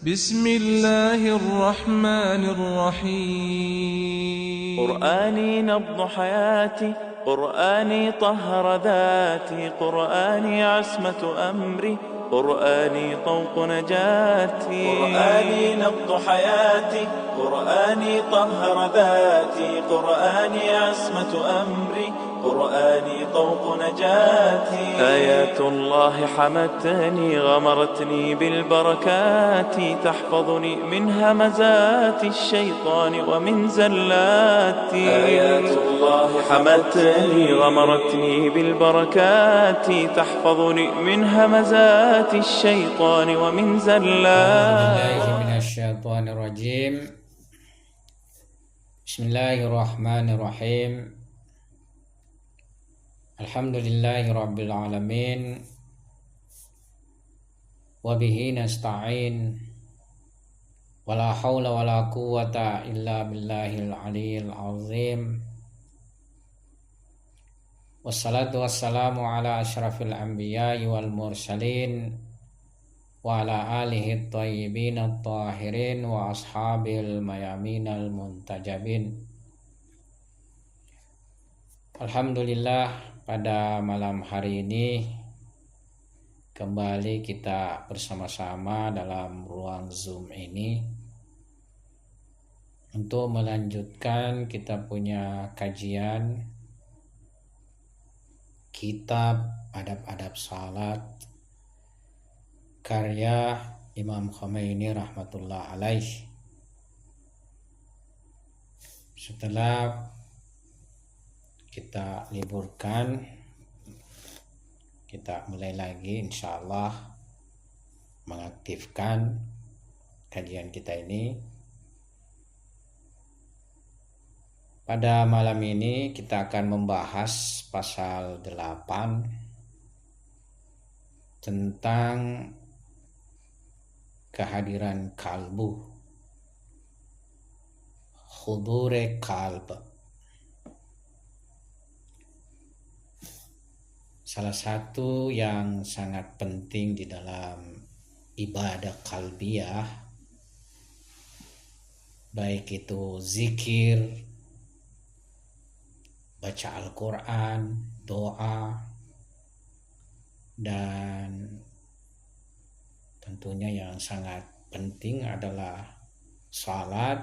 بسم الله الرحمن الرحيم. قرآني نبض حياتي، قرآني طهر ذاتي، قرآني عصمة أمري، قرآني طوق نجاتي. قرآني نبض حياتي، قرآني طهر ذاتي، قرآني عصمة أمري، قرآني طوق نجاتي. آيات الله حمتني، غمرتني بالبركات، تحفظني من همزات الشيطان ومن زلاتي. آيات الله حمتني، غمرتني بالبركات، تحفظني من همزات الشيطان ومن زلاتي. أعوذ بالله من الشيطان الرجيم. بسم الله الرحمن الرحيم. الحمد لله رب العالمين، وبه نستعين، ولا حول ولا قوة إلا بالله العلي العظيم، والصلاة والسلام على أشرف الأنبياء والمرسلين، وعلى آله الطيبين الطاهرين وأصحابه الميامين المنتجبين. Alhamdulillah, pada malam hari ini kembali kita bersama-sama dalam ruang Zoom ini untuk melanjutkan kita punya kajian kitab Adab-adab Salat karya Imam Khomeini rahmatullah alaih. Setelah kita liburkan, kita mulai lagi insyaallah mengaktifkan kajian kita ini. Pada malam ini kita akan membahas pasal 8 tentang kehadiran kalbu, hudure kalb. Salah satu yang sangat penting di dalam ibadah kalbiyah, baik itu zikir, baca Al-Quran, doa, dan tentunya yang sangat penting adalah salat,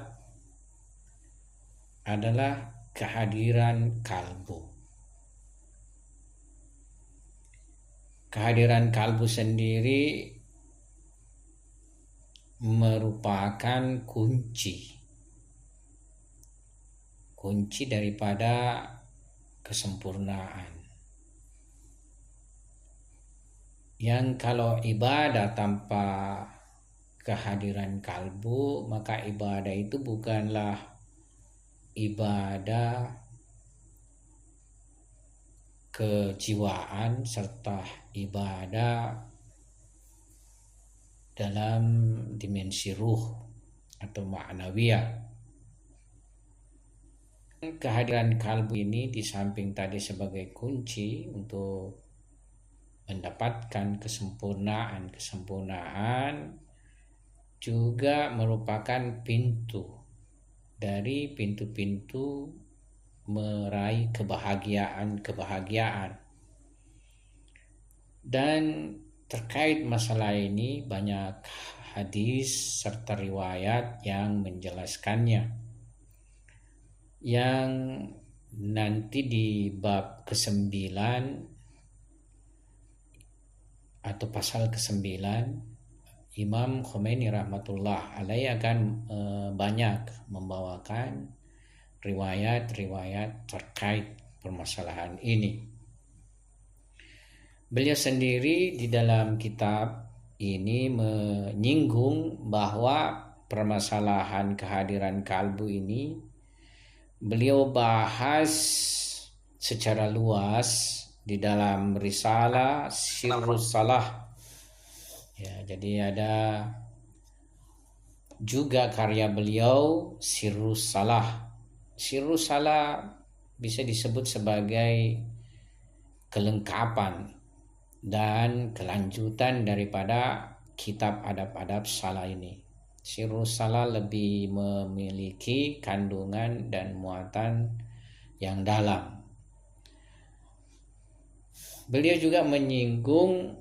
adalah kehadiran kalbu. Kehadiran kalbu sendiri merupakan kunci daripada kesempurnaan. Yang kalau ibadah tanpa kehadiran kalbu, maka ibadah itu bukanlah ibadah kejiwaan serta ibadah dalam dimensi ruh atau ma'nawiyah. Kehadiran kalbu ini di samping tadi sebagai kunci untuk mendapatkan kesempurnaan, juga merupakan pintu dari pintu-pintu meraih kebahagiaan. Dan terkait masalah ini banyak hadis serta riwayat yang menjelaskannya, yang nanti di bab ke-9 atau pasal ke-9 Imam Khomeini rahmatullah alaih akan banyak membawakan riwayat-riwayat terkait permasalahan ini. Beliau sendiri di dalam kitab ini menyinggung bahwa permasalahan kehadiran kalbu ini beliau bahas secara luas di dalam risalah Sirrus Salah. Ya, jadi ada juga karya beliau Sirrus Salah. Sirrus Salah bisa disebut sebagai kelengkapan dan kelanjutan daripada kitab adab-adab salah ini. Sirrus Salah lebih memiliki kandungan dan muatan yang dalam. Beliau juga menyinggung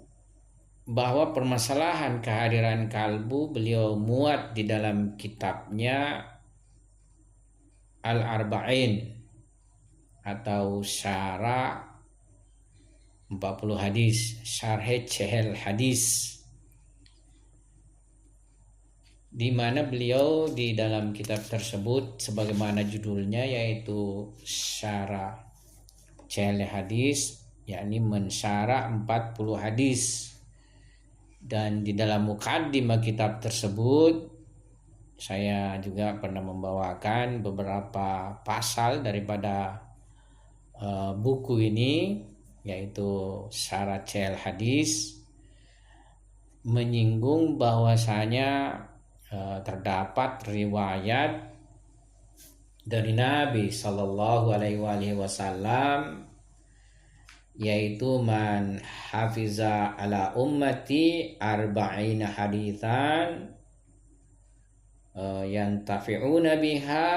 bahwa permasalahan kehadiran kalbu beliau muat di dalam kitabnya Al-Arba'in atau Syarah 40 hadis, Syarh Cehel hadis, di mana beliau di dalam kitab tersebut sebagaimana judulnya yaitu Syarah Cehel hadis, yakni mensyarah 40 hadis. Dan di dalam mukaddimah kitab tersebut saya juga pernah membawakan beberapa pasal daripada buku ini, yaitu Syarah Cehel hadis, menyinggung bahwasanya terdapat riwayat dari Nabi Shallallahu Alaihi Wasallam, yaitu man hafiza ala ummati arba'ina hadithan yantafi'una biha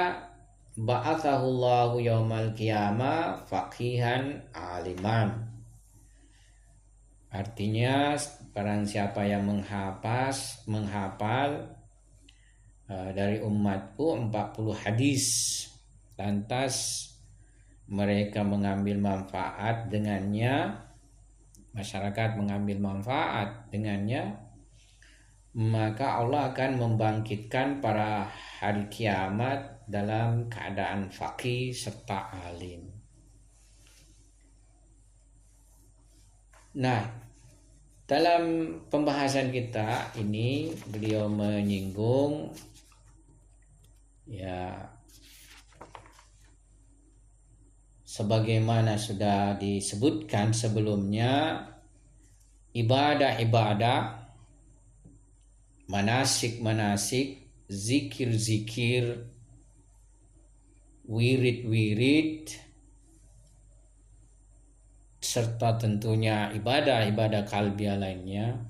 ba'athahu Allahu yaumal qiyamah faqihan aliman. Artinya barang siapa yang menghafal dari umatku 40 hadis, lantas mereka mengambil manfaat dengannya, masyarakat mengambil manfaat dengannya, maka Allah akan membangkitkan para hari kiamat dalam keadaan faqih serta alim. Nah, dalam pembahasan kita ini beliau menyinggung sebagaimana sudah disebutkan sebelumnya, ibadah-ibadah, manasik-manasik, zikir-zikir, wirid-wirid, serta tentunya ibadah-ibadah kalbiah lainnya,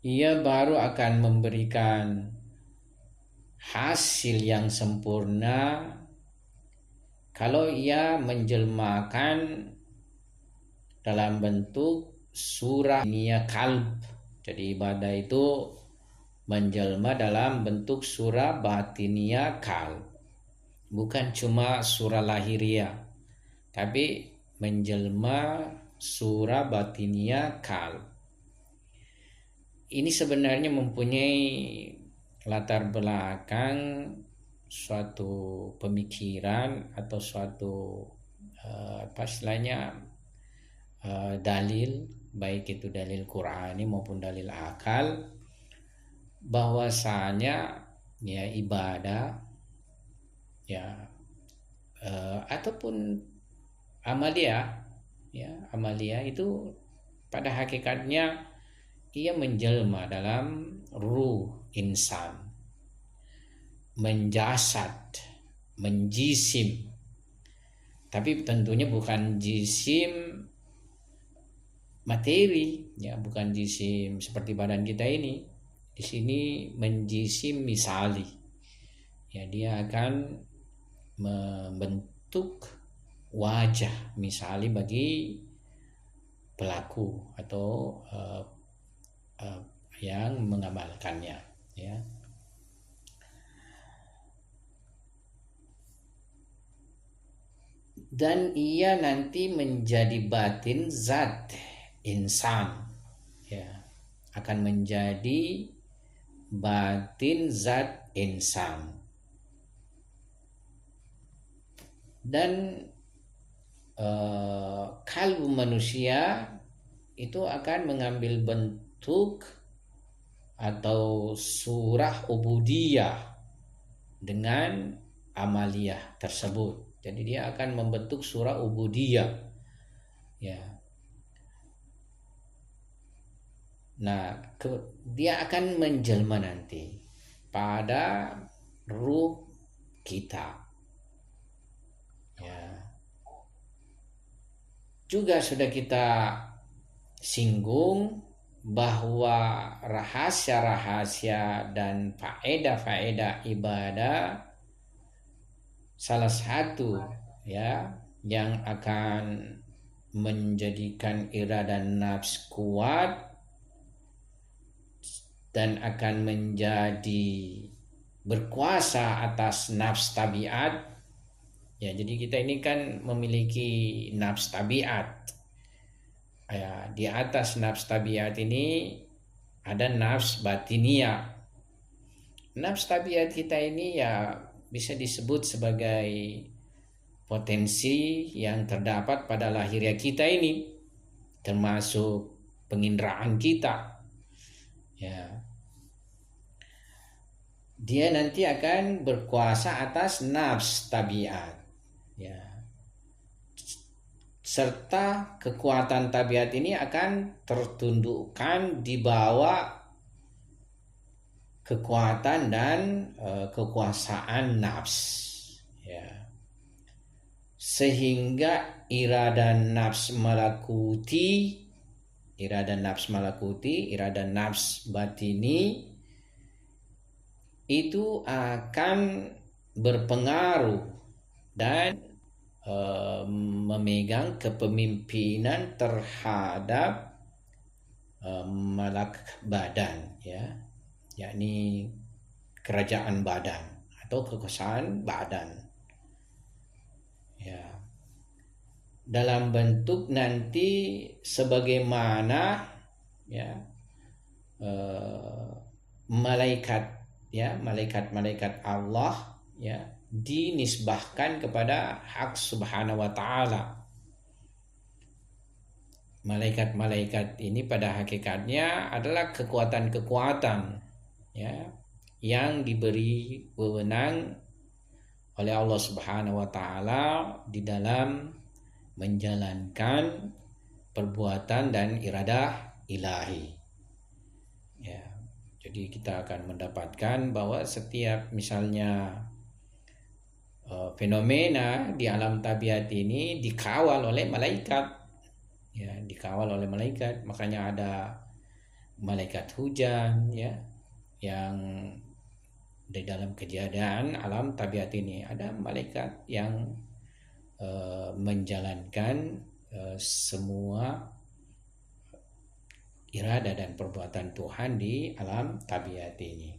ia baru akan memberikan hasil yang sempurna kalau ia menjelmakan dalam bentuk surah niat kalb. Jadi ibadah itu menjelma dalam bentuk surah batiniyah kalb, bukan cuma surah lahiriah, tapi menjelma surah batiniyah kalb. Ini sebenarnya mempunyai latar belakang suatu pemikiran atau suatu dalil, baik itu dalil Qur'ani maupun dalil akal, bahwasanya ibadah ataupun amaliyah itu pada hakikatnya ia menjelma dalam ruh insan, menjasad, menjisim, tapi tentunya bukan jisim materi, bukan jisim seperti badan kita ini. Di sini menjisim misali, dia akan membentuk wajah misali bagi pelaku atau yang mengamalkannya, dan ia nanti menjadi batin zat insan, akan menjadi batin zat insan. Dan kalbu manusia itu akan mengambil bentuk atau surah ubudiyah dengan amaliyah tersebut. Jadi dia akan membentuk surah ubudiyah, Nah, dia akan menjelma nanti pada ruh kita. Juga sudah kita singgung bahwa rahasia-rahasia dan faedah-faedah ibadah salah satu ya yang akan menjadikan irada nafs kuat dan akan menjadi berkuasa atas nafs tabiat. Ya, jadi kita ini kan memiliki nafs tabiat. Ya, di atas nafs tabiat ini ada nafs batinia. Nafs tabiat kita ini ya bisa disebut sebagai potensi yang terdapat pada lahiriah kita ini, termasuk penginderaan kita. Ya. Dia nanti akan berkuasa atas nafs tabiat. Ya. Serta kekuatan tabiat ini akan tertundukkan di bawah kekuatan dan kekuasaan nafs, ya. Sehingga irada nafs malakuti, irada nafs batini itu akan berpengaruh dan memegang kepemimpinan terhadap malak badan, ya, yakni kerajaan badan atau kekuasaan badan, ya, dalam bentuk nanti sebagaimana ya malaikat, ya, malaikat Allah ya dinisbahkan kepada hak subhanahu wa ta'ala. Malaikat-malaikat ini pada hakikatnya adalah kekuatan-kekuatan ya yang diberi wewenang oleh Allah subhanahu wa ta'ala di dalam menjalankan perbuatan dan iradah ilahi, ya. Jadi kita akan mendapatkan bahwa setiap misalnya fenomena di alam tabiat ini dikawal oleh malaikat, ya, dikawal oleh malaikat. Makanya ada malaikat hujan, ya, yang di dalam kejadian alam tabiat ini ada malaikat yang menjalankan semua irada dan perbuatan Tuhan di alam tabiat ini.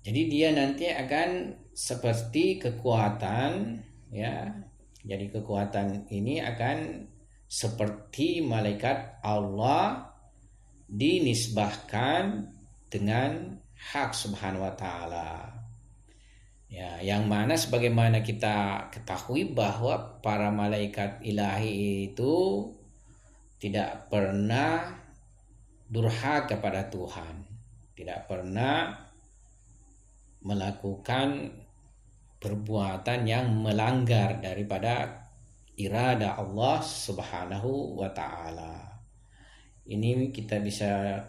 Jadi dia nanti akan seperti kekuatan, ya. Jadi kekuatan ini akan seperti malaikat Allah dinisbahkan dengan hak subhanahu wa ta'ala. Ya, yang mana sebagaimana kita ketahui bahwa para malaikat ilahi itu tidak pernah durhaka kepada Tuhan, tidak pernah melakukan perbuatan yang melanggar daripada irada Allah subhanahu wa ta'ala. Ini kita bisa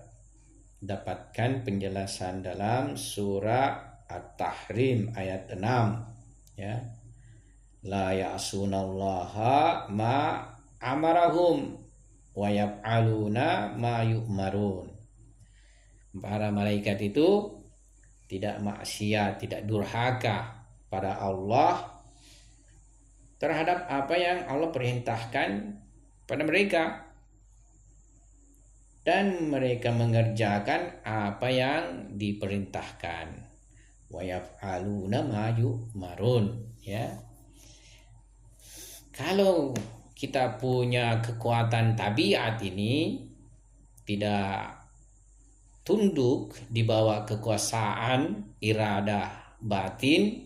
dapatkan penjelasan dalam surah At-Tahrim ayat 6, ya. La ya'sunallaha ma amarahum wa yaf'aluna ma yu'marun. Para malaikat itu tidak maksiat, tidak durhaka pada Allah terhadap apa yang Allah perintahkan pada mereka, dan mereka mengerjakan apa yang diperintahkan. Wa yaf'aluna ma yu'marun, ya. Kalau kita punya kekuatan tabiat ini tidak tunduk di bawah kekuasaan irada batin,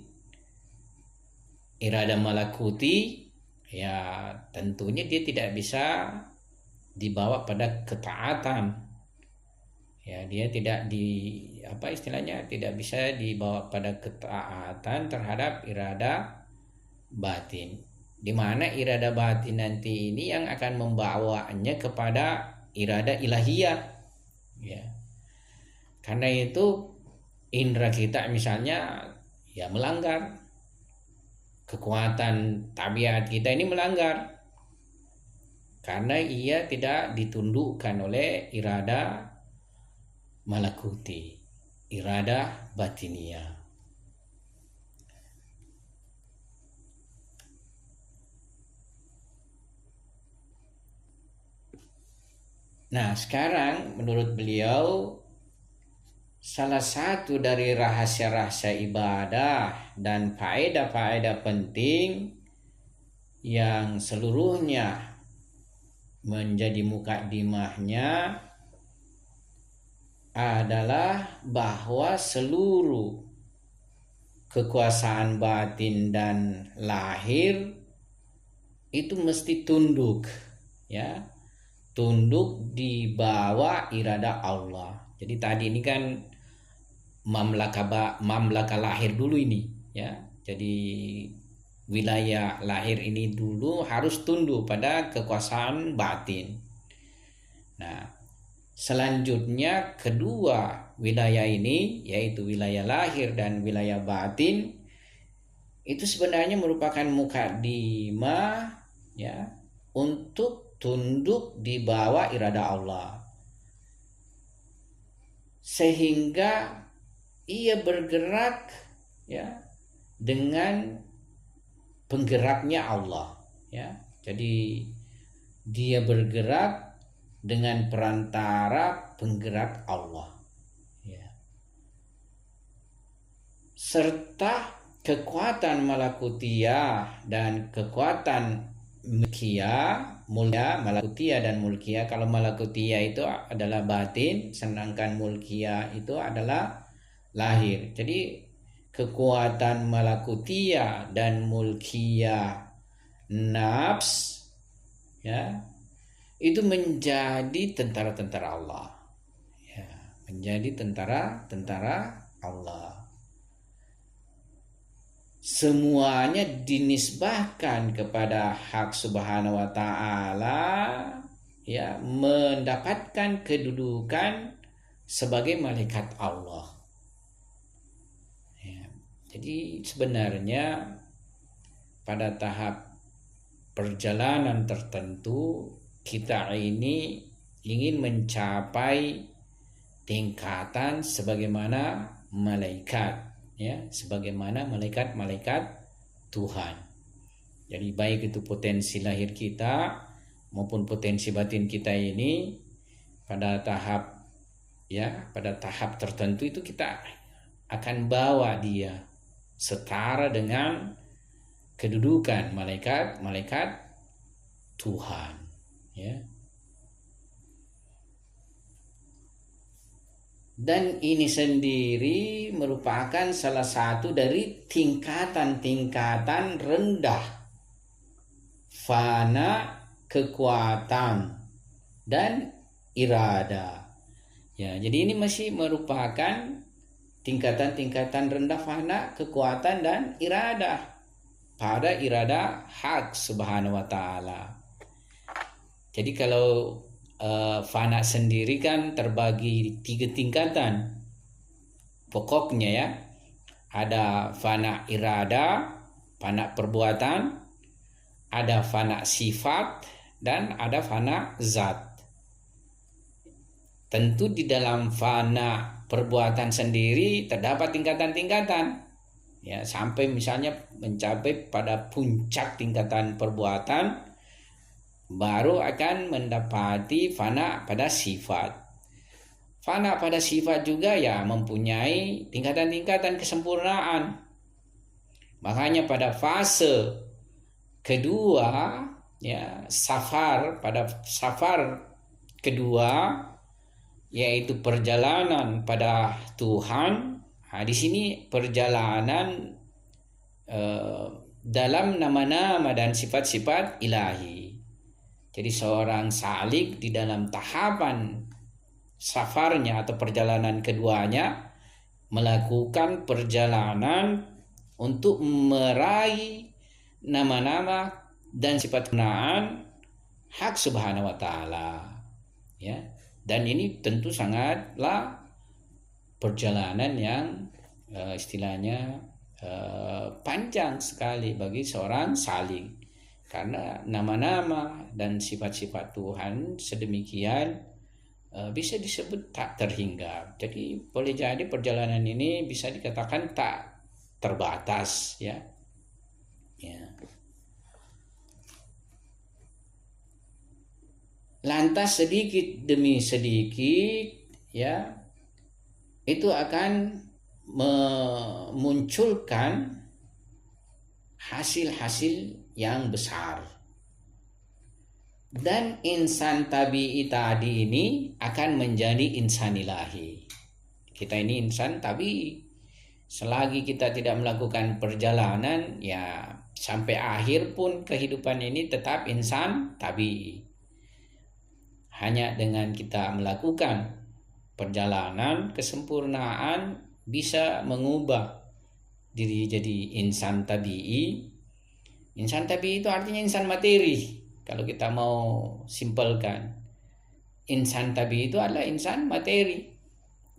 irada malakuti, ya tentunya dia tidak bisa dibawa pada ketaatan. Ya, dia tidak tidak bisa dibawa pada ketaatan terhadap irada batin. Di mana irada batin nanti ini yang akan membawanya kepada irada ilahiyah, ya. Karena itu indera kita misalnya ya melanggar, kekuatan tabiat kita ini melanggar, karena ia tidak ditundukkan oleh irada malakuti, irada batinia. Nah, sekarang menurut beliau salah satu dari rahasia-rahasia ibadah dan faedah-faedah penting yang seluruhnya menjadi mukadimahnya adalah bahwa seluruh kekuasaan batin dan lahir itu mesti tunduk, ya, tunduk di bawah irada Allah. Jadi tadi ini kan mamlaka lahir dulu ini, ya. Jadi wilayah lahir ini dulu harus tunduk pada kekuasaan batin. Nah, selanjutnya kedua wilayah ini, yaitu wilayah lahir dan wilayah batin, itu sebenarnya merupakan mukadimah, ya, untuk tunduk di bawah irada Allah, sehingga ia bergerak, ya, dengan penggeraknya Allah, ya. Jadi dia bergerak dengan perantara penggerak Allah, ya. Serta kekuatan malakutiyah dan kekuatan mulkiyah, malakutiyah dan mulkiyah. Kalau malakutiyah itu adalah batin, sedangkan mulkiyah itu adalah lahir. Jadi kekuatan malakutiyah dan mulkiyah nafs, ya, itu menjadi tentara-tentara Allah, ya, menjadi tentara-tentara Allah. Semuanya dinisbahkan kepada hak subhanahu wa ta'ala, ya, mendapatkan kedudukan sebagai malaikat Allah. Jadi sebenarnya pada tahap perjalanan tertentu kita ini ingin mencapai tingkatan sebagaimana malaikat, ya, sebagaimana malaikat-malaikat Tuhan. Jadi baik itu potensi lahir kita maupun potensi batin kita ini pada tahap, ya, pada tahap tertentu itu kita akan bawa dia setara dengan kedudukan malaikat Tuhan, ya. Dan ini sendiri merupakan salah satu dari tingkatan-tingkatan rendah fana kekuatan dan irada, ya. Jadi ini masih merupakan tingkatan-tingkatan rendah fana, kekuatan dan irada pada irada hak subhanahu wa ta'ala. Jadi kalau fana sendiri kan terbagi 3 tingkatan pokoknya, ya. Ada fana irada, fana perbuatan, ada fana sifat, dan ada fana zat. Tentu di dalam fana perbuatan sendiri terdapat tingkatan-tingkatan, ya, sampai misalnya mencapai pada puncak tingkatan perbuatan baru akan mendapati fana pada sifat. Fana pada sifat juga, ya, mempunyai tingkatan-tingkatan kesempurnaan. Makanya pada fase kedua, ya, pada safar kedua, yaitu perjalanan pada Tuhan. Nah, di sini perjalanan dalam nama-nama dan sifat-sifat ilahi. Jadi seorang salik di dalam tahapan safarnya atau perjalanan keduanya melakukan perjalanan untuk meraih nama-nama dan sifat kenaan hak subhanahu wa ta'ala, ya. Dan ini tentu sangatlah perjalanan yang istilahnya panjang sekali bagi seorang salik. karena nama-nama dan sifat-sifat Tuhan sedemikian bisa disebut tak terhingga. Jadi boleh jadi perjalanan ini bisa dikatakan tak terbatas, ya. Lantas sedikit demi sedikit, ya, itu akan memunculkan hasil-hasil yang besar. Dan insan tabi'i tadi ini akan menjadi insan ilahi. Kita ini insan tabi'i. Selagi kita tidak melakukan perjalanan, ya sampai akhir pun kehidupan ini tetap insan tabi'i. Hanya dengan kita melakukan perjalanan kesempurnaan bisa mengubah diri jadi insan tabi'i. Insan tabi'i itu artinya insan materi. Kalau kita mau simpelkan, insan tabi'i itu adalah insan materi.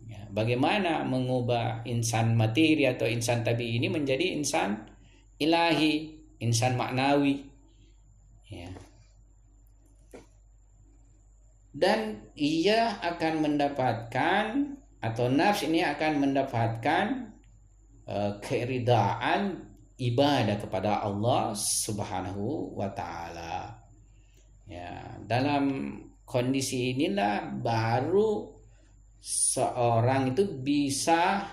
Ya, bagaimana mengubah insan materi atau insan tabi'i ini menjadi insan ilahi, insan maknawi, ya. Dan ia akan mendapatkan, atau nafs ini akan mendapatkan keridaan ibadah kepada Allah Subhanahu wa Ta'ala. Ya, dalam kondisi inilah baru seorang itu bisa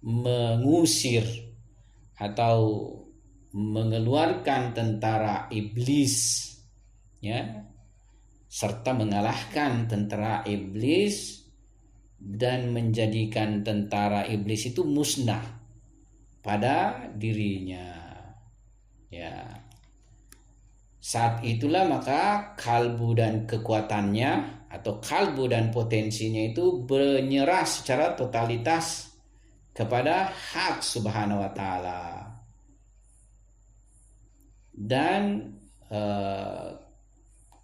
mengusir atau mengeluarkan tentara iblis, ya, serta mengalahkan tentara iblis dan menjadikan tentara iblis itu musnah pada dirinya, ya. Saat itulah maka kalbu dan kekuatannya atau kalbu dan potensinya itu menyerah secara totalitas kepada hak Subhanahu wa Ta'ala. Dan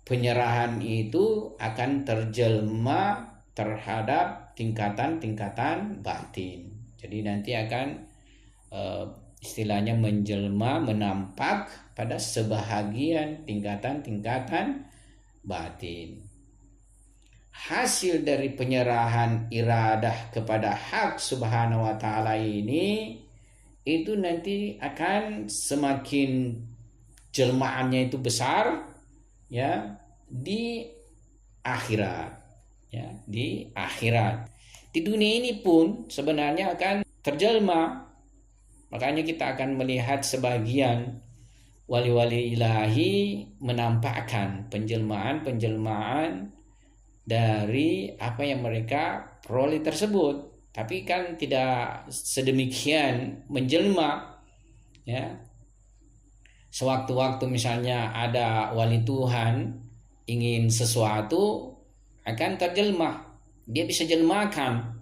penyerahan itu akan terjelma terhadap tingkatan-tingkatan batin. Jadi nanti akan istilahnya menjelma, menampak pada sebahagian tingkatan-tingkatan batin. Hasil dari penyerahan iradah kepada hak Subhanahu wa Ta'ala ini itu nanti akan semakin jelmaannya itu besar, ya, di akhirat, ya, di akhirat. Di dunia ini pun sebenarnya akan terjelma. Makanya kita akan melihat sebagian wali-wali ilahi menampakkan penjelmaan-penjelmaan dari apa yang mereka peroleh tersebut. Tapi kan tidak sedemikian menjelma, ya. Sewaktu-waktu misalnya ada wali Tuhan ingin sesuatu akan terjelma, dia bisa jelmakan,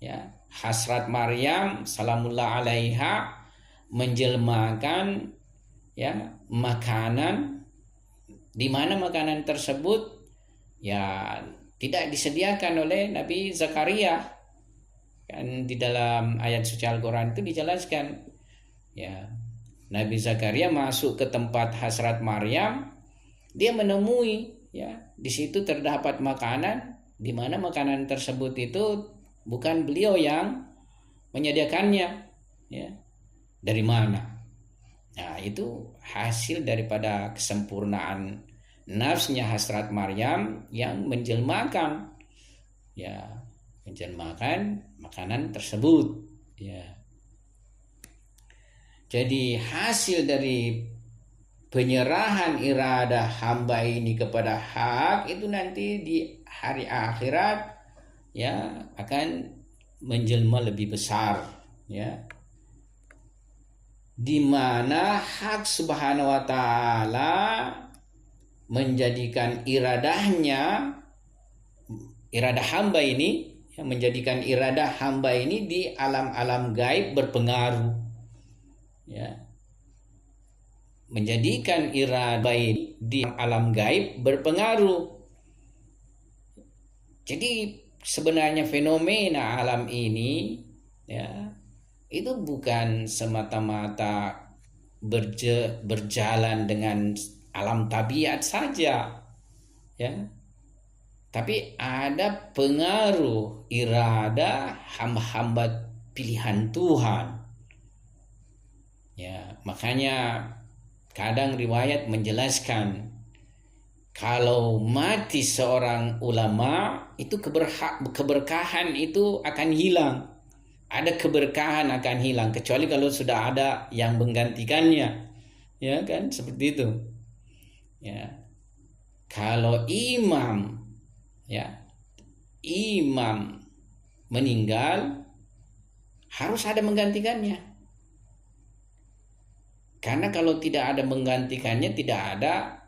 ya. Hasrat Maryam salamullah alaiha menjelmakan, ya, makanan, di mana makanan tersebut, ya, tidak disediakan oleh Nabi Zakaria. Kan di dalam ayat suci Al-Quran itu dijelaskan, ya, Nabi Zakaria masuk ke tempat hasrat Maryam, dia menemui, ya, di situ terdapat makanan, di mana makanan tersebut itu bukan beliau yang menyediakannya, ya. Dari mana? Nah, itu hasil daripada kesempurnaan nafsnya hasrat Maryam yang menjelmakan, ya, menjelmakan makanan tersebut, ya. Jadi hasil dari penyerahan iradah hamba ini kepada hak itu nanti di hari akhirat, ya, akan menjelma lebih besar, ya, di mana hak Subhanahu wa Ta'ala menjadikan iradah hamba ini, ya, menjadikan iradah hamba ini di alam-alam gaib berpengaruh, ya, menjadikan iradah ini di alam gaib berpengaruh. Jadi sebenarnya fenomena alam ini, ya, itu bukan semata-mata berjalan dengan alam tabiat saja, ya. Tapi ada pengaruh irada hamba-hamba pilihan Tuhan. Ya, makanya kadang riwayat menjelaskan kalau mati seorang ulama itu keberkahan itu akan hilang. Ada keberkahan akan hilang kecuali kalau sudah ada yang menggantikannya. Ya kan, seperti itu. Ya. Kalau imam meninggal harus ada menggantikannya. Karena kalau tidak ada menggantikannya, tidak ada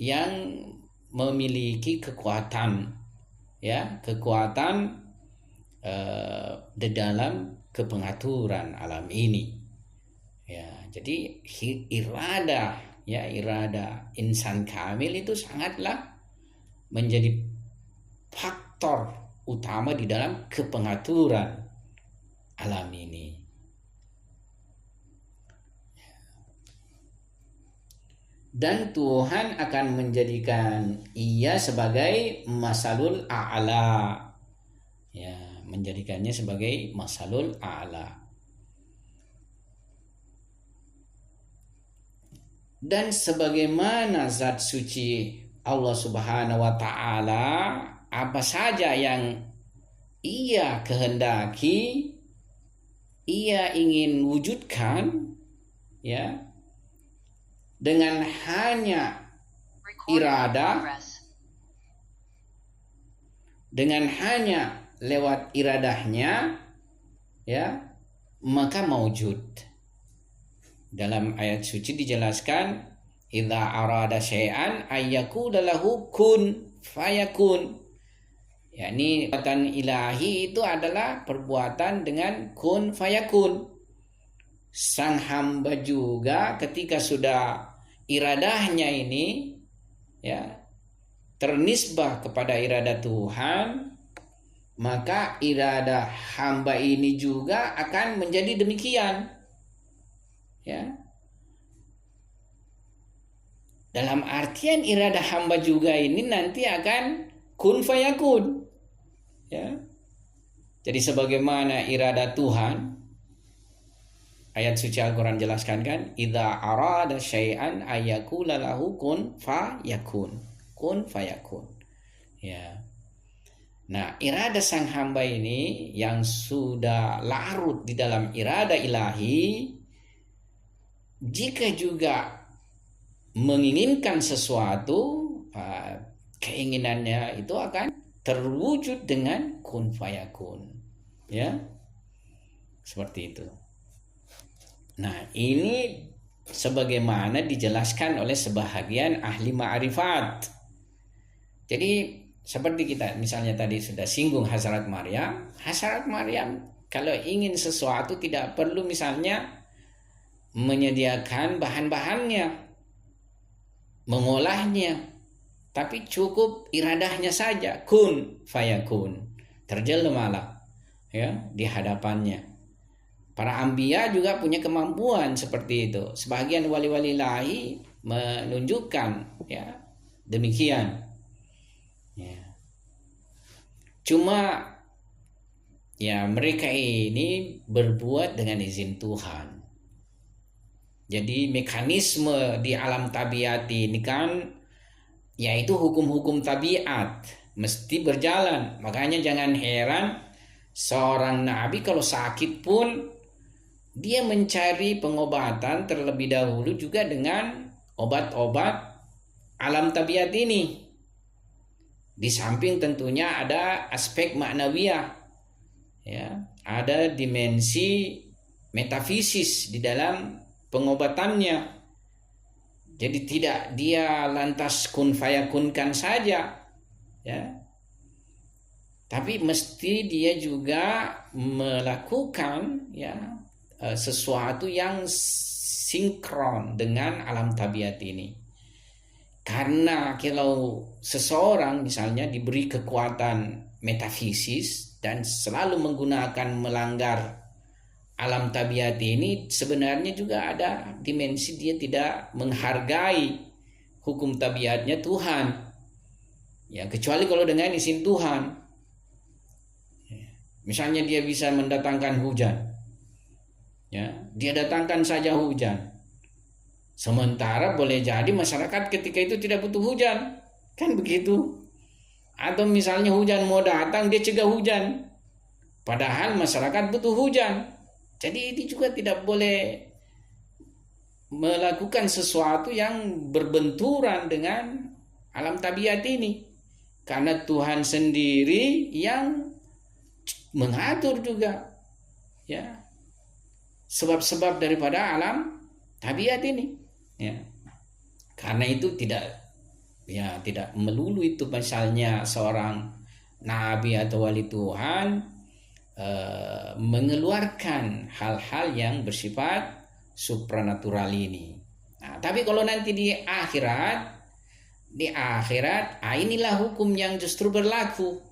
yang memiliki kekuatan, ya, kekuatan di dalam kepengaturan alam ini. Ya, jadi irada insan kamil itu sangatlah menjadi faktor utama di dalam kepengaturan alam ini. Dan Tuhan akan menjadikan ia sebagai masalul a'la. Ya, menjadikannya sebagai masalul a'la. Dan sebagaimana zat suci Allah Subhanahu wa taala, apa saja yang ia kehendaki, ia ingin wujudkan, ya, dengan hanya irada, dengan hanya lewat iradahnya, ya, maka maujud. Dalam ayat suci dijelaskan, idza arada syai'an ayyakuna lahu kun fayakun. yakni perbuatan ilahi itu adalah perbuatan dengan kun fayakun. Sang hamba juga ketika sudah iradahnya ini, ya, ternisbah kepada irada Tuhan, maka irada hamba ini juga akan menjadi demikian, ya. Dalam artian irada hamba juga ini nanti akan kun fayakun, ya. Jadi sebagaimana irada Tuhan, ayat suci Al-Quran jelaskan kan, idza arada syai'an ayyakula lahu kun fayakun. Kun fayakun. Ya. Nah, irada sang hamba ini yang sudah larut di dalam irada ilahi, jika juga menginginkan sesuatu, keinginannya itu akan terwujud dengan kun fayakun, ya, seperti itu. Nah, ini sebagaimana dijelaskan oleh sebahagian ahli ma'rifat. Jadi seperti kita misalnya tadi sudah singgung Hazrat Maryam. Hazrat Maryam kalau ingin sesuatu tidak perlu misalnya menyediakan bahan-bahannya, mengolahnya, tapi cukup iradahnya saja, kun fayakun, terjelmalah, ya, di hadapannya. Para anbiya juga punya kemampuan seperti itu. Sebagian wali-wali ilahi menunjukkan, ya, demikian. Ya. Cuma ya mereka ini berbuat dengan izin Tuhan. Jadi mekanisme di alam tabiat ini kan, yaitu hukum-hukum tabiat mesti berjalan. Makanya jangan heran seorang nabi kalau sakit pun dia mencari pengobatan terlebih dahulu juga dengan obat-obat alam tabiat ini. Di samping tentunya ada aspek maknawiyah, ya, ada dimensi metafisis di dalam pengobatannya. Jadi tidak dia lantas kun fayakunkan saja, ya, tapi mesti dia juga melakukan, ya, sesuatu yang sinkron dengan alam tabiat ini. Karena kalau seseorang misalnya diberi kekuatan metafisis dan selalu melanggar alam tabiat ini sebenarnya juga ada dimensi dia tidak menghargai hukum tabiatnya Tuhan. Ya, kecuali kalau dengan izin Tuhan. Misalnya dia bisa mendatangkan hujan. Ya, dia datangkan saja hujan. Sementara boleh jadi masyarakat ketika itu tidak butuh hujan. Kan begitu. Atau misalnya hujan mau datang, dia cegah hujan. Padahal masyarakat butuh hujan. Jadi ini juga tidak boleh melakukan sesuatu yang berbenturan dengan alam tabiat ini. Karena Tuhan sendiri yang mengatur juga, ya, sebab-sebab daripada alam tabiat ini, ya. Karena itu tidak melulu itu misalnya seorang nabi atau wali Tuhan mengeluarkan hal-hal yang bersifat supranatural ini. Nah, tapi kalau nanti di akhirat, inilah hukum yang justru berlaku,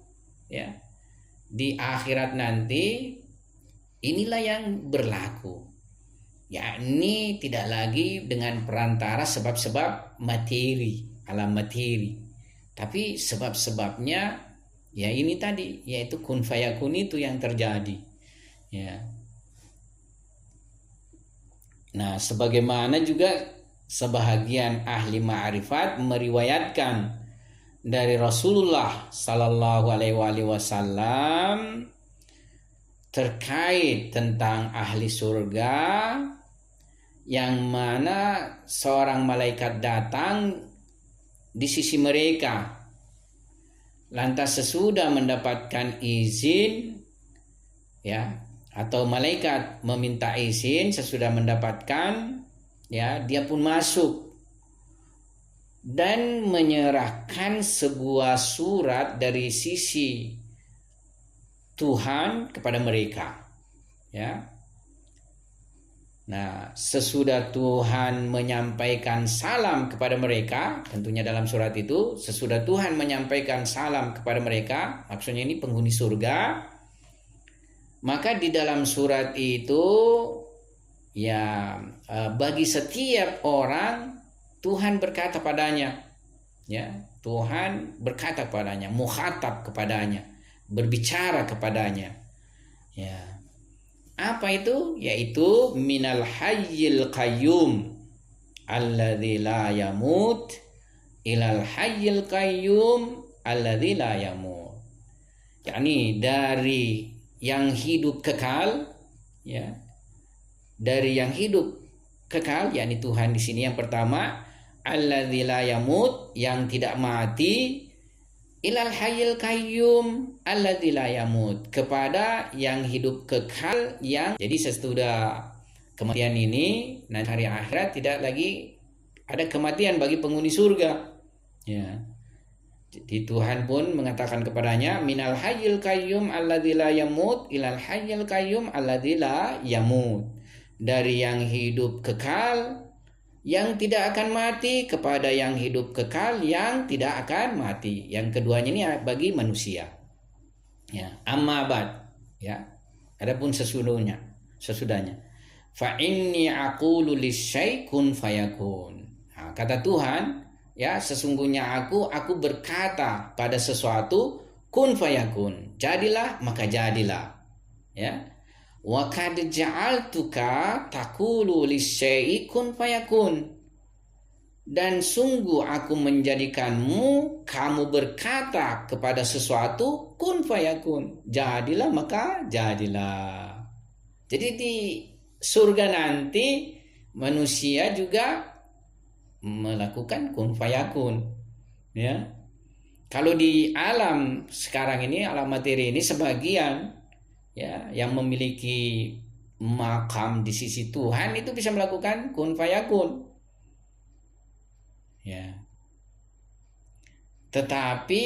ya. Di akhirat nanti inilah yang berlaku, yakni tidak lagi dengan perantara sebab-sebab materi, alam materi, tapi sebab-sebabnya ya ini tadi, yaitu kun fayakun itu yang terjadi, ya. Nah, sebagaimana juga sebahagian ahli ma'rifat meriwayatkan dari Rasulullah Sallallahu Alaihi Wasallam terkait tentang ahli surga, yang mana seorang malaikat datang di sisi mereka, lantas sesudah mendapatkan izin, ya, atau malaikat meminta izin sesudah mendapatkan, ya, dia pun masuk dan menyerahkan sebuah surat dari sisi Tuhan kepada mereka, ya. Nah, sesudah Tuhan menyampaikan salam kepada mereka, tentunya dalam surat itu, sesudah Tuhan menyampaikan salam kepada mereka, maksudnya ini penghuni surga, maka di dalam surat itu, ya, bagi setiap orang Tuhan berkata padanya, ya, Tuhan berkata kepadanya, mukhatab kepadanya, berbicara kepadanya, ya. Apa itu? Yaitu minal hayyil qayyum alladzi la yamut ilal hayyil qayyum alladzi la yamut. yakni dari yang hidup kekal, ya, dari yang hidup kekal, yakni Tuhan di sini yang pertama, alladzi la yamut, yang tidak mati, ilal hayyil qayyum alladzi la yamut, kepada yang hidup kekal yang, jadi sesudah kematian ini nanti hari akhirat tidak lagi ada kematian bagi penghuni surga, ya. Jadi Tuhan pun mengatakan kepadanya, minal hayyil qayyum alladzi la yamut ilal hayyil qayyum alladzi la yamut, dari yang hidup kekal yang tidak akan mati kepada yang hidup kekal yang tidak akan mati. Yang keduanya ini bagi manusia. Ya, amma ba'd, ya. Adapun sesudahnya, fa inni aqulu lisyai' kun fayakun. Nah, kata Tuhan, ya, sesungguhnya aku berkata pada sesuatu, kun fayakun, jadilah maka jadilah, ya. Wa qad ja'altuka taqulu lisyai' kun fayakun, dan sungguh aku menjadikanmu kamu berkata kepada sesuatu, kun fayakun, jadilah maka jadilah. Jadi di surga nanti manusia juga melakukan kun fayakun, ya. Kalau di alam sekarang ini, alam materi ini, sebagian, ya, yang memiliki makam di sisi Tuhan itu bisa melakukan kun fayakun, ya. Tetapi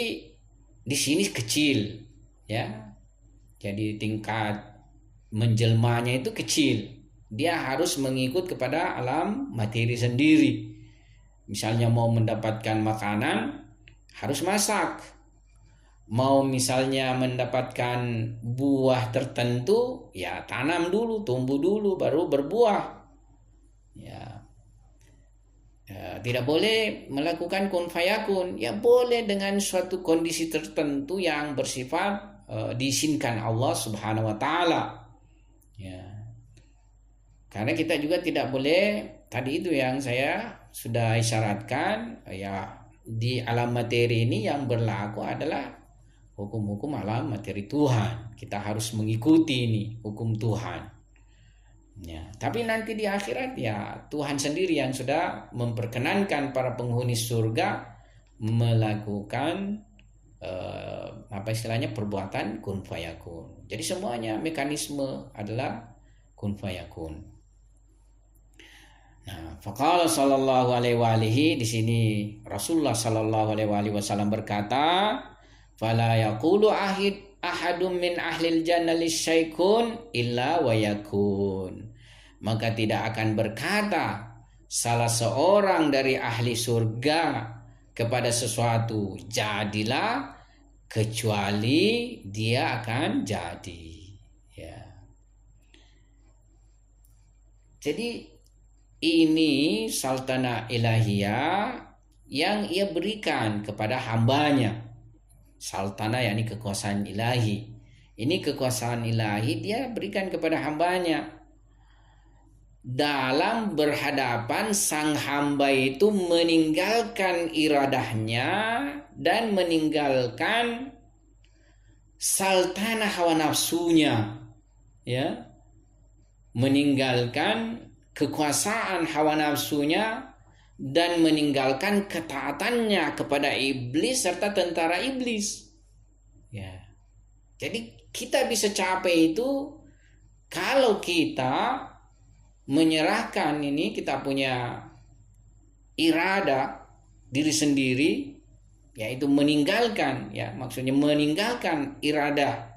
di sini kecil, ya. Jadi tingkat menjelmanya itu kecil. Dia harus mengikut kepada alam materi sendiri. Misalnya mau mendapatkan makanan harus masak, mau misalnya mendapatkan buah tertentu, ya tanam dulu, tumbuh dulu, baru berbuah. Ya, tidak boleh melakukan kun fayakun. Ya boleh dengan suatu kondisi tertentu yang bersifat diizinkan Allah Subhanahu wa taala. Ya. Karena kita juga tidak boleh, tadi itu yang saya sudah isyaratkan, ya di alam materi ini yang berlaku adalah hukum-hukum alam materi Tuhan. Kita harus mengikuti ini hukum Tuhan. Ya, tapi nanti di akhirat ya Tuhan sendiri yang sudah memperkenankan para penghuni surga melakukan apa istilahnya perbuatan kun fayakun. Jadi semuanya mekanisme adalah kun fayakun. Nah, faqala sallallahu alaihi di sini Rasulullah sallallahu alaihi wasallam berkata, "Fala yaqulu ahadum min ahlil jannah lisyaikun illa wa yakun." Maka tidak akan berkata salah seorang dari ahli surga kepada sesuatu jadilah, kecuali dia akan jadi. Ya. Jadi ini sultanah ilahiyah yang ia berikan kepada hambanya. Sultanah yakni kekuasaan ilahi. Ini kekuasaan ilahi dia berikan kepada hambanya. Dalam berhadapan sang hamba itu meninggalkan iradahnya dan meninggalkan sultanah hawa nafsunya, ya, meninggalkan kekuasaan hawa nafsunya dan meninggalkan ketaatannya kepada iblis serta tentara iblis. Ya. Jadi kita bisa capai itu kalau kita menyerahkan ini, kita punya irada diri sendiri, yaitu meninggalkan, ya maksudnya meninggalkan irada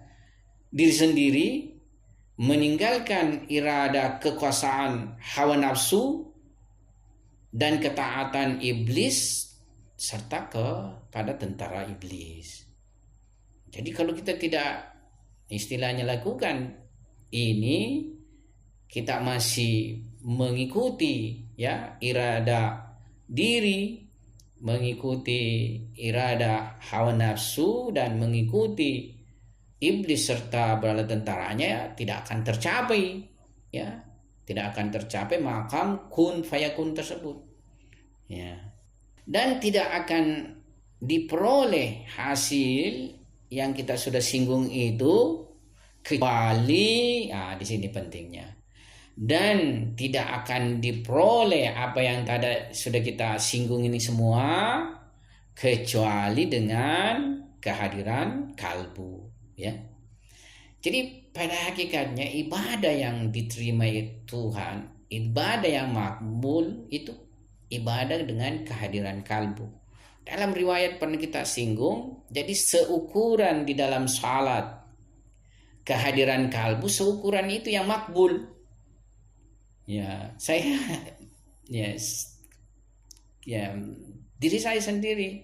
diri sendiri, meninggalkan irada kekuasaan hawa nafsu dan ketaatan iblis serta kepada tentara iblis. Jadi kalau kita tidak istilahnya lakukan ini, kita masih mengikuti ya irada diri, mengikuti irada hawa nafsu dan mengikuti iblis serta bala tentaranya, ya tidak akan tercapai, ya tidak akan tercapai makam kun fayakun tersebut, ya, dan tidak akan diperoleh hasil yang kita sudah singgung itu kecuali, di sini pentingnya, dan tidak akan diperoleh apa yang tadi sudah kita singgung ini semua kecuali dengan kehadiran kalbu, ya. Jadi pada hakikatnya ibadah yang diterima Tuhan, ibadah yang makbul itu ibadah dengan kehadiran kalbu. Dalam riwayat pernah kita singgung, jadi seukuran di dalam salat kehadiran kalbu, seukuran itu yang makbul. Ya, saya diri saya sendiri.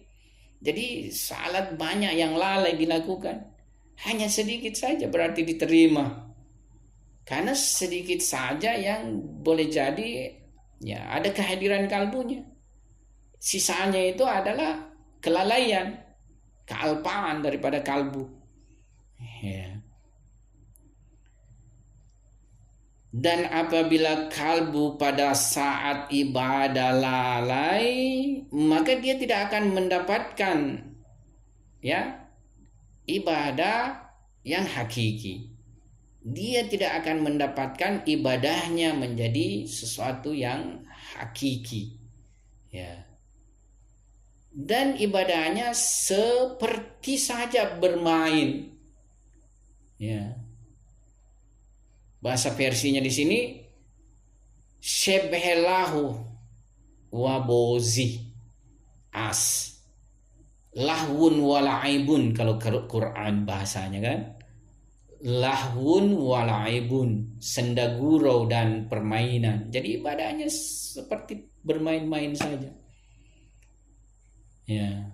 Jadi salat banyak yang lalai dilakukan, hanya sedikit saja berarti diterima. Karena sedikit saja yang boleh jadi ya ada kehadiran kalbunya. Sisanya itu adalah kelalaian, kealpaan daripada kalbu. Ya. Dan apabila kalbu pada saat ibadah lalai, maka dia tidak akan mendapatkan ya ibadah yang hakiki. Dia tidak akan mendapatkan ibadahnya menjadi sesuatu yang hakiki. Ya. Dan ibadahnya seperti saja bermain. Ya. Bahasa versinya di sini syebhelahu wabozi as lahwun walaibun, kalau Quran bahasanya kan lahwun walaibun, senda gurau dan permainan. Jadi ibadahnya seperti bermain-main saja, ya.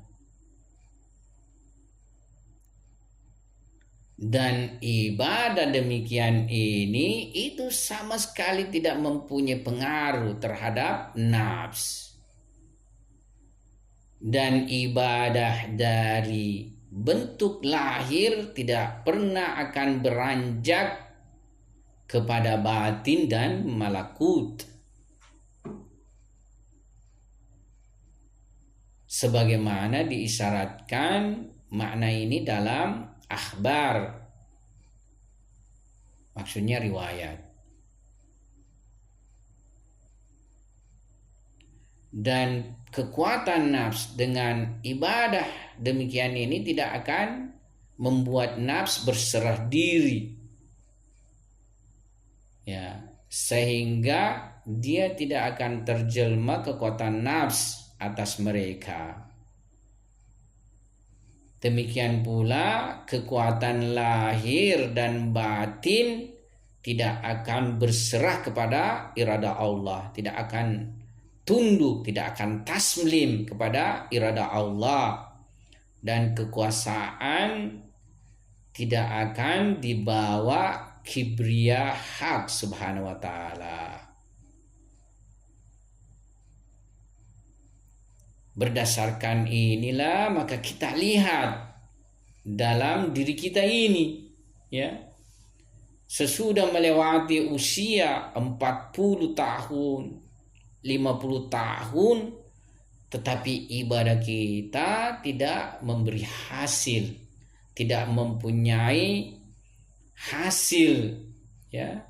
Dan ibadah demikian ini itu sama sekali tidak mempunyai pengaruh terhadap nafs. Dan ibadah dari bentuk lahir tidak pernah akan beranjak kepada batin dan malakut. Sebagaimana diisyaratkan makna ini dalam akhbar, maksudnya riwayat. Dan kekuatan nafs dengan ibadah demikian ini tidak akan membuat nafs berserah diri, ya, sehingga dia tidak akan terjelma kekuatan nafs atas mereka. Demikian pula kekuatan lahir dan batin tidak akan berserah kepada irada Allah, tidak akan tunduk, tidak akan taslim kepada irada Allah, dan kekuasaan tidak akan dibawa kibriya hak subhanahu wa ta'ala. Berdasarkan inilah maka kita lihat dalam diri kita ini, ya, sesudah melewati usia 40 tahun, 50 tahun, tetapi ibadah kita tidak memberi hasil, tidak mempunyai hasil, ya.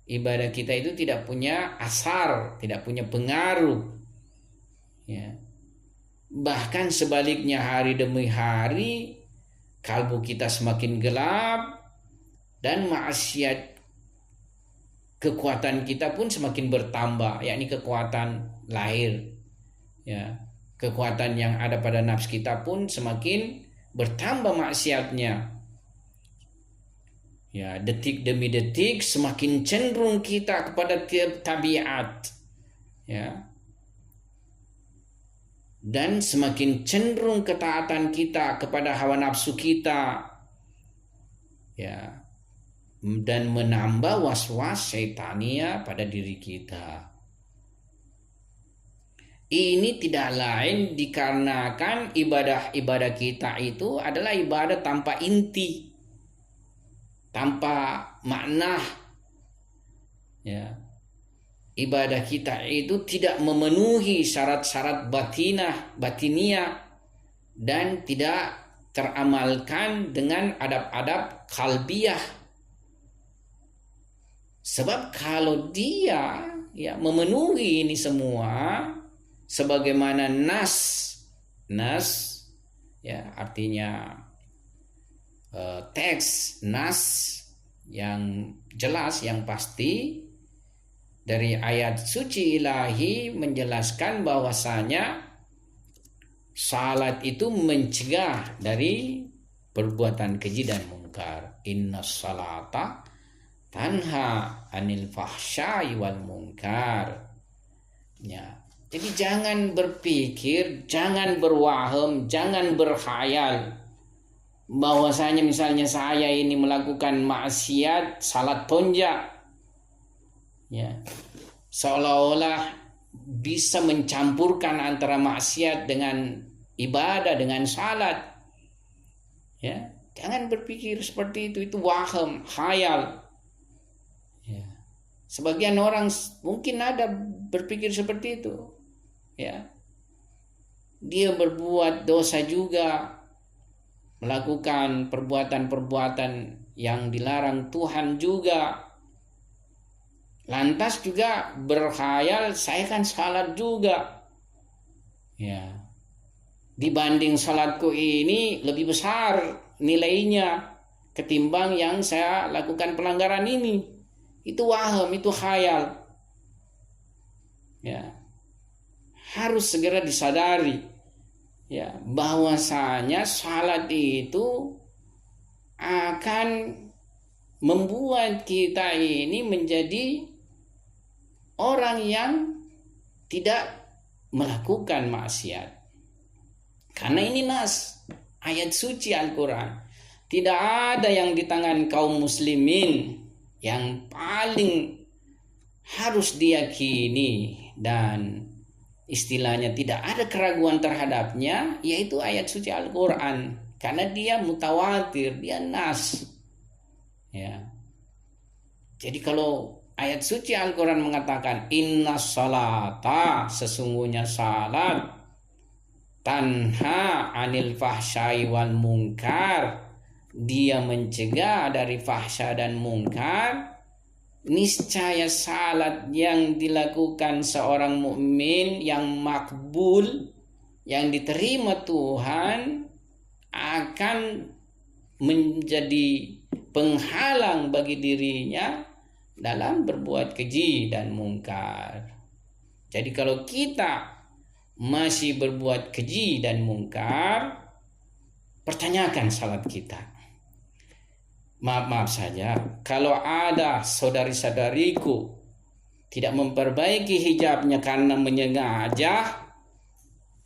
Ibadah kita itu tidak punya asar, tidak punya pengaruh, ya. Bahkan sebaliknya, hari demi hari kalbu kita semakin gelap dan maksiat kekuatan kita pun semakin bertambah, yakni kekuatan lahir, ya. Kekuatan yang ada pada nafs kita pun semakin bertambah maksiatnya, ya. Detik demi detik semakin cenderung kita kepada tabiat, ya. Dan semakin cenderung ketaatan kita kepada hawa nafsu kita, ya, dan menambah was-was syaitania pada diri kita. Ini tidak lain dikarenakan ibadah-ibadah kita itu adalah ibadah tanpa inti, tanpa makna, ya. Ibadah kita itu tidak memenuhi syarat-syarat batiniah dan tidak teramalkan dengan adab-adab kalbiyah. Sebab kalau dia, ya, memenuhi ini semua sebagaimana nas, ya, artinya teks nas yang jelas, yang pasti dari ayat suci ilahi menjelaskan bahwasanya salat itu mencegah dari perbuatan keji dan mungkar. Inna salata tanha anil fahsyai wal mungkar, ya. Jadi jangan berpikir, jangan berwaham, jangan berkhayal bahwasanya misalnya saya ini melakukan maksiat salat tonjak, ya, seolah-olah bisa mencampurkan antara maksiat dengan ibadah, dengan salat, ya. Jangan berpikir seperti itu waham, khayal, ya. Sebagian orang mungkin ada berpikir seperti itu, ya. Dia berbuat dosa juga, melakukan perbuatan-perbuatan yang dilarang Tuhan juga, lantas juga berkhayal saya kan salat juga, ya. Dibanding salatku ini lebih besar nilainya ketimbang yang saya lakukan pelanggaran ini. Itu waham, itu khayal, ya. Harus segera disadari, ya, bahwasanya salat itu akan membuat kita ini menjadi orang yang tidak melakukan maksiat. Karena ini nas, ayat suci Al-Quran. Tidak ada yang di tangan kaum muslimin yang paling harus diyakini dan istilahnya tidak ada keraguan terhadapnya, yaitu ayat suci Al-Quran. Karena dia mutawatir, dia nas. Ya. Jadi kalau ayat suci Al-Quran mengatakan inna salata, sesungguhnya salat, tanha anil fahsyai wal munkar, dia mencegah dari fahsya dan mungkar, niscaya salat yang dilakukan seorang mukmin yang makbul, yang diterima Tuhan, akan menjadi penghalang bagi dirinya dalam berbuat keji dan mungkar. Jadi kalau kita masih berbuat keji dan mungkar, pertanyakan salat kita. Maaf saja, kalau ada saudari-saudariku tidak memperbaiki hijabnya karena menyengaja,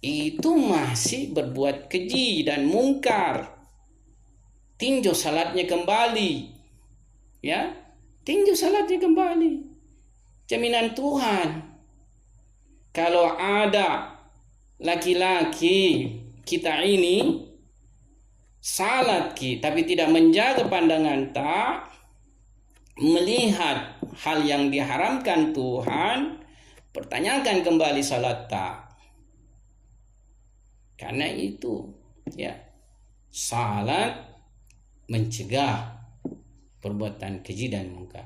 itu masih berbuat keji dan mungkar. Tinjau salatnya kembali. Ya, tinjau salatnya kembali. Jaminan Tuhan. Kalau ada laki-laki kita ini salat tapi tidak menjaga pandangan tak, melihat hal yang diharamkan Tuhan, pertanyakan kembali salat tak. Karena itu ya, salat mencegah perbuatan keji dan mungkar.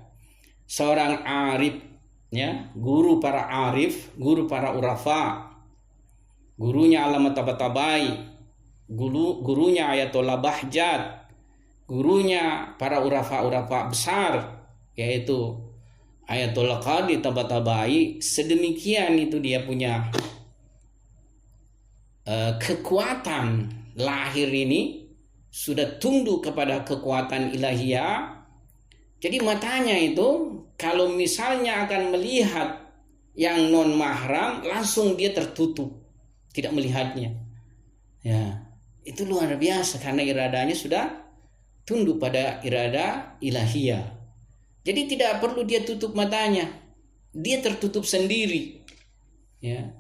Seorang arif, ya, guru para arif, guru para urafa, gurunya Allama Tabatabai, gurunya Ayatollah Bahjat, gurunya para urafa-urafa besar, yaitu Ayatollah Qadhi Tabatabai. Sedemikian itu dia punya kekuatan lahir ini sudah tunduk kepada kekuatan ilahiyah. Jadi matanya itu kalau misalnya akan melihat yang non mahram, langsung dia tertutup, tidak melihatnya. Ya, itu luar biasa karena iradanya sudah tunduk pada irada ilahiyah. Jadi tidak perlu dia tutup matanya, dia tertutup sendiri. Ya.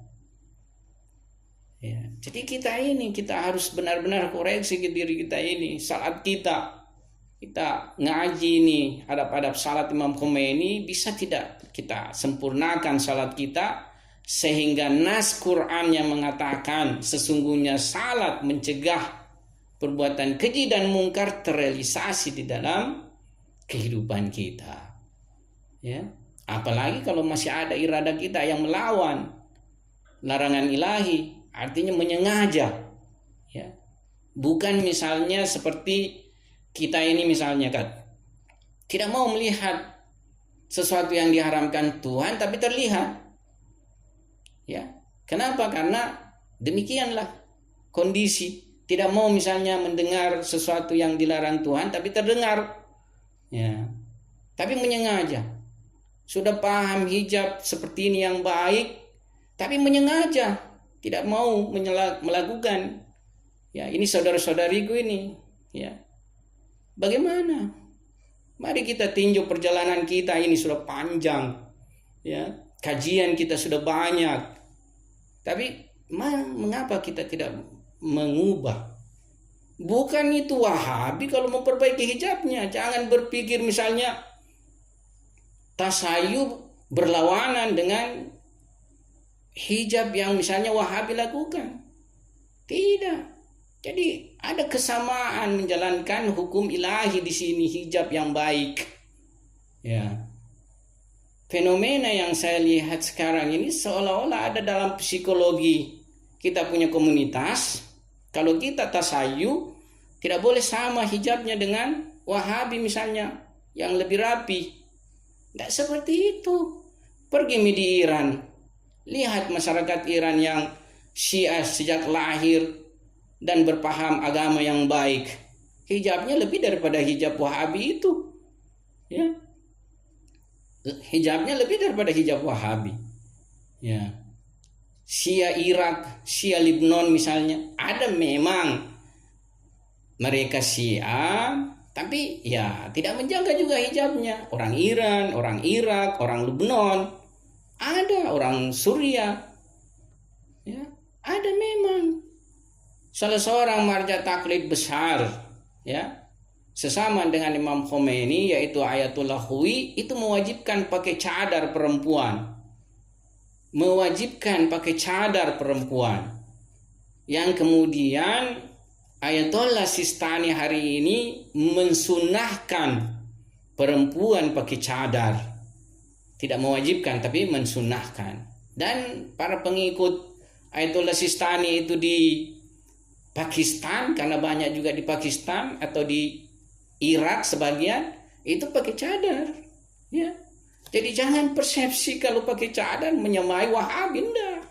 Ya, jadi kita harus benar-benar koreksi ke diri kita ini. Salat kita ngaji ini adab-adab salat Imam Khomeini, bisa tidak kita sempurnakan salat kita sehingga nas Quran yang mengatakan sesungguhnya salat mencegah perbuatan keji dan mungkar terrealisasi di dalam kehidupan kita. Ya, apalagi kalau masih ada irada kita yang melawan larangan ilahi, artinya menyengaja, ya. Bukan misalnya seperti kita ini misalnya kan tidak mau melihat sesuatu yang diharamkan Tuhan tapi terlihat. Ya. Kenapa? Karena demikianlah kondisi. Tidak mau misalnya mendengar sesuatu yang dilarang Tuhan tapi terdengar. Ya. Tapi menyengaja. Sudah paham hijab seperti ini yang baik tapi menyengaja tidak mau melakukan. Ya, ini saudara-saudariku ini, ya. Bagaimana? Mari kita tinjau perjalanan kita ini sudah panjang, ya. Kajian kita sudah banyak. Tapi mengapa kita tidak mengubah? Bukan itu Wahabi kalau memperbaiki hijabnya. Jangan berpikir misalnya tasayub berlawanan dengan hijab yang misalnya Wahabi lakukan. Tidak. Jadi ada kesamaan menjalankan hukum ilahi di sini, hijab yang baik. Ya. Fenomena yang saya lihat sekarang ini seolah-olah ada dalam psikologi. Kita punya komunitas, kalau kita tasayu tidak boleh sama hijabnya dengan Wahabi misalnya yang lebih rapi. Tidak seperti itu. Pergi di Iran, lihat masyarakat Iran yang Syiah sejak lahir dan berpaham agama yang baik, hijabnya lebih daripada hijab Wahabi itu, ya. Hijabnya lebih daripada hijab Wahabi, ya. Syiah Irak, Syiah Lebanon misalnya, ada memang mereka Syiah, tapi ya tidak menjaga juga hijabnya. Orang Iran, orang Irak, orang Lebanon, ada orang Suriah, ya, ada memang. Salah seorang marja taklid besar, ya, sesama dengan Imam Khomeini, yaitu Ayatullah Khawi, itu mewajibkan pakai cadar perempuan, mewajibkan pakai cadar perempuan. Yang kemudian Ayatollah Sistani hari ini mensunahkan perempuan pakai cadar. Tidak mewajibkan tapi mensunahkan. Dan para pengikut Ayatollah Sistani itu di Pakistan, karena banyak juga di Pakistan atau di Irak sebagian, itu pakai cadar. Ya. Jadi jangan persepsi kalau pakai cadar menyamai Wahabi, enggak.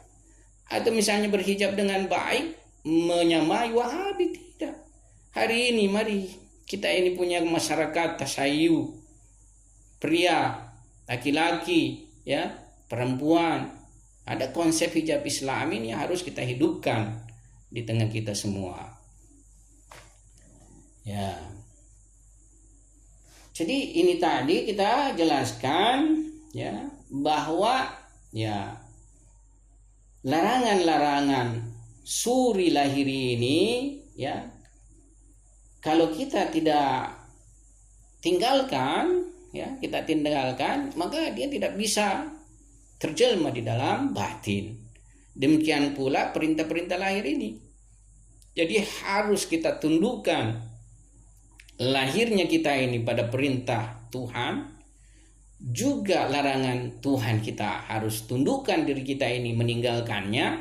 Atau misalnya berhijab dengan baik menyamai Wahabi, tidak. Hari ini mari kita ini punya masyarakat tasayu, pria, laki-laki, ya, perempuan. Ada konsep hijab Islam ini harus kita hidupkan di tengah kita semua. Ya. Jadi ini tadi kita jelaskan, ya, bahwa ya larangan-larangan suri lahiri ini, ya, kalau kita tidak tinggalkan, ya, kita tinggalkan, maka dia tidak bisa terjelma di dalam batin. Demikian pula perintah-perintah lahir ini. Jadi harus kita tundukkan lahirnya kita ini pada perintah Tuhan, juga larangan Tuhan kita harus tundukkan diri kita ini meninggalkannya,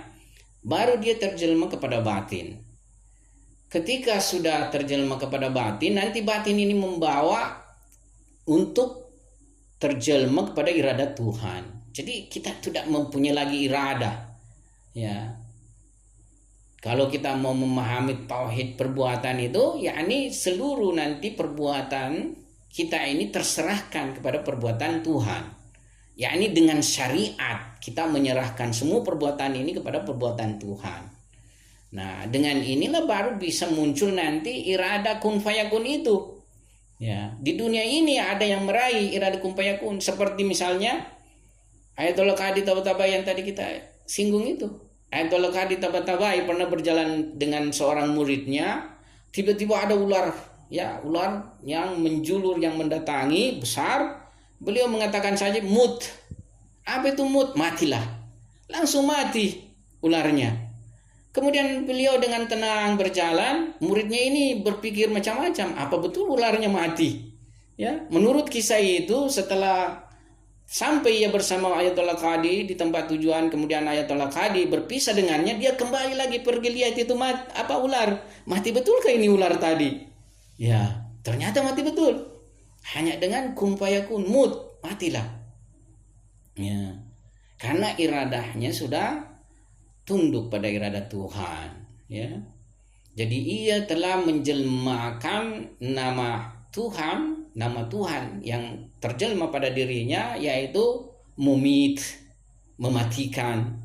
baru dia terjelma kepada batin. Ketika sudah terjelma kepada batin, nanti batin ini membawa untuk terjelma kepada iradah Tuhan. Jadi kita tidak mempunyai lagi iradah. Ya. Kalau kita mau memahami tauhid perbuatan itu, yakni seluruh nanti perbuatan kita ini terserahkan kepada perbuatan Tuhan. Yakni dengan syariat kita menyerahkan semua perbuatan ini kepada perbuatan Tuhan. Nah, dengan inilah baru bisa muncul nanti irada kun fayakun itu. Ya, di dunia ini ada yang meraih irada kun fayakun, seperti misalnya Ayatollah Qadi Tabatabai yang tadi kita singgung itu. Ayatollah Qadi Tabatabai pernah berjalan dengan seorang muridnya, tiba-tiba ada ular, ya, ular yang menjulur, yang mendatangi besar. Beliau mengatakan saja mut. Apa itu mut? Matilah. Langsung mati ularnya. Kemudian beliau dengan tenang berjalan, muridnya ini berpikir macam-macam, apa betul ularnya mati? Ya, menurut kisah itu setelah sampai ia bersama Ayatollah Qadi di tempat tujuan, kemudian Ayatollah Qadi berpisah dengannya, dia kembali lagi pergi lihat itu ular. Mati betulkah ini ular tadi? Ya, ternyata mati betul. Hanya dengan kun fayakun, mut, matilah. Ya. Karena iradahnya sudah tunduk pada iradah Tuhan, ya. Jadi ia telah menjelmakan nama Tuhan yang terjelma pada dirinya, yaitu mumit, mematikan.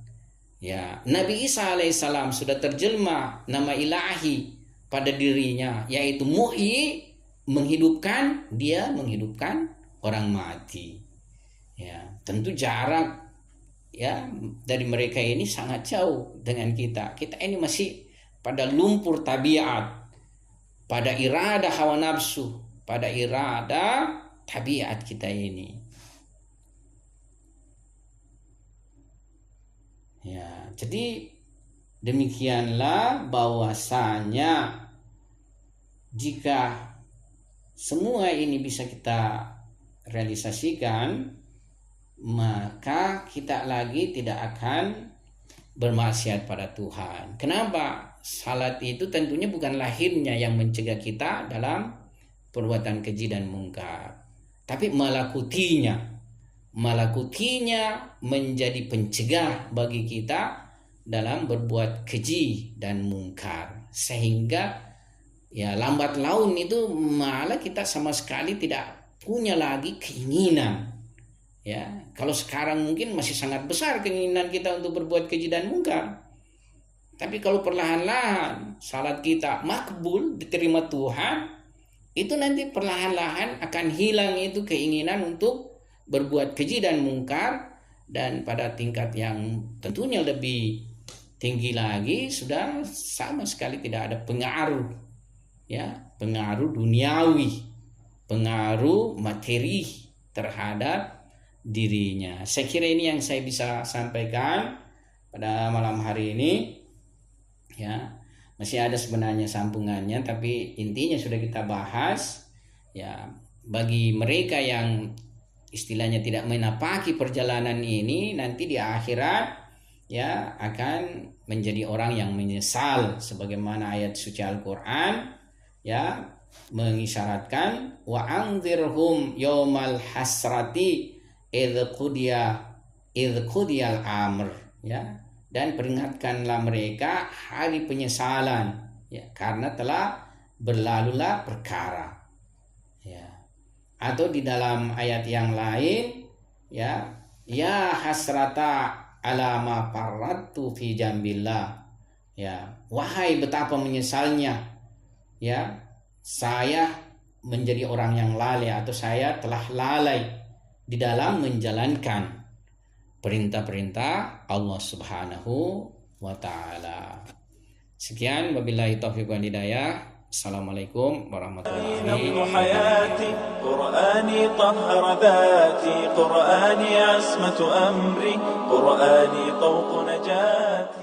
Ya, Nabi Isa alaihissalam sudah terjelma nama ilahi pada dirinya, yaitu muhyi, menghidupkan, dia menghidupkan orang mati. Ya, tentu jarak, ya, dari mereka ini sangat jauh dengan kita. Kita ini masih pada lumpur tabiat, pada irada hawa nafsu, pada irada tabiat kita ini. Ya, jadi demikianlah bahwasanya jika semua ini bisa kita realisasikan, maka kita lagi tidak akan bermaksiat pada Tuhan. Kenapa? Salat itu tentunya bukan lahirnya yang mencegah kita dalam perbuatan keji dan mungkar, tapi melakutinya menjadi pencegah bagi kita dalam berbuat keji dan mungkar, sehingga ya lambat laun itu malah kita sama sekali tidak punya lagi keinginan. Ya, kalau sekarang mungkin masih sangat besar keinginan kita untuk berbuat keji dan mungkar. Tapi kalau perlahan-lahan salat kita makbul, diterima Tuhan, itu nanti perlahan-lahan akan hilang itu keinginan untuk berbuat keji dan mungkar, dan pada tingkat yang tentunya lebih tinggi lagi sudah sama sekali tidak ada pengaruh, ya, pengaruh duniawi, pengaruh materi terhadap dirinya. Saya kira ini yang saya bisa sampaikan pada malam hari ini. Ya, masih ada sebenarnya sambungannya, tapi intinya sudah kita bahas. Ya, bagi mereka yang istilahnya tidak menapaki perjalanan ini, nanti di akhirat ya akan menjadi orang yang menyesal, sebagaimana ayat suci Al-Qur'an ya mengisyaratkan wa anzirhum yaumal hasrati idz qudiyal amr, ya, dan peringatkanlah mereka hari penyesalan, ya, karena telah berlalulah perkara, ya. Atau di dalam ayat yang lain, ya hasrata ala ma farrattu fi jambillah, ya, wahai betapa menyesalnya, ya, saya menjadi orang yang lalai, atau saya telah lalai di dalam menjalankan perintah-perintah Allah Subhanahu wa taala. Sekian, wabillahi taufiq wal hidayah. Assalamualaikum warahmatullahi wabarakatuh. قرآني طهر ذاتي قرآني عصمة أمري قرآني طوق نجاتي